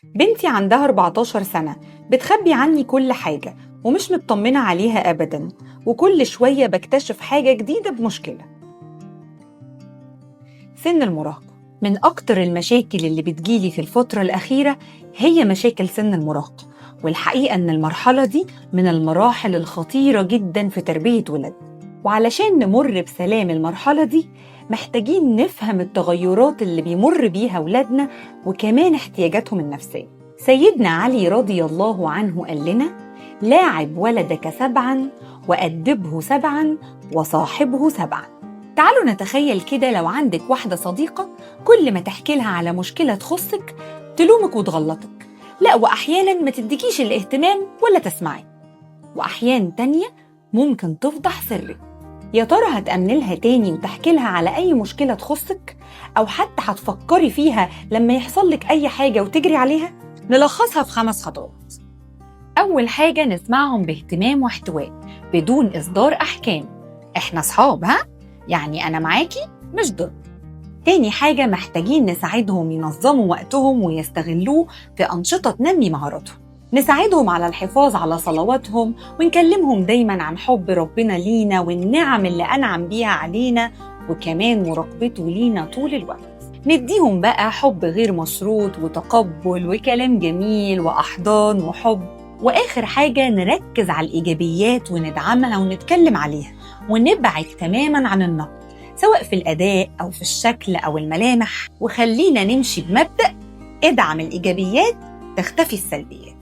بنتي عندها 14 سنة، بتخبي عني كل حاجة ومش مطمنة عليها أبداً، وكل شوية بكتشف حاجة جديدة بمشكلة. سن المراهقة من أكتر المشاكل اللي بتجيلي في الفترة الأخيرة، هي مشاكل سن المراهقة. والحقيقة إن المرحلة دي من المراحل الخطيرة جداً في تربية ولاد، وعلشان نمر بسلام المرحلة دي محتاجين نفهم التغيرات اللي بيمر بيها ولادنا وكمان احتياجاتهم النفسية. سيدنا علي رضي الله عنه قال لنا: لاعب ولدك 7 وأدبه 7 وصاحبه 7. تعالوا نتخيل كده لو عندك واحدة صديقة كل ما تحكي لها على مشكلة تخصك تلومك وتغلطك، لا وأحياناً ما تديكيش الاهتمام ولا تسمعي، وأحيان تانية ممكن تفضح سرك. يا ترى هتأمني لها تاني وتحكي لها على أي مشكلة تخصك، أو حتى هتفكري فيها لما يحصل لك أي حاجة وتجري عليها؟ نلخصها في 5 خطوات. أول حاجة، نسمعهم باهتمام واحتواء بدون إصدار أحكام. إحنا صحاب، يعني أنا معاكي مش ضد. تاني حاجة، محتاجين نساعدهم ينظموا وقتهم ويستغلوه في أنشطة تنمي مهاراتهم. نساعدهم على الحفاظ على صلواتهم ونكلمهم دايماً عن حب ربنا لينا والنعم اللي أنعم بيها علينا، وكمان مراقبته لينا طول الوقت. نديهم بقى حب غير مشروط وتقبل وكلام جميل وأحضان وحب. وآخر حاجة، نركز على الإيجابيات وندعمها ونتكلم عليها، ونبعد تماماً عن النقد سواء في الأداء أو في الشكل أو الملامح. وخلينا نمشي بمبدأ: ادعم الإيجابيات تختفي السلبيات.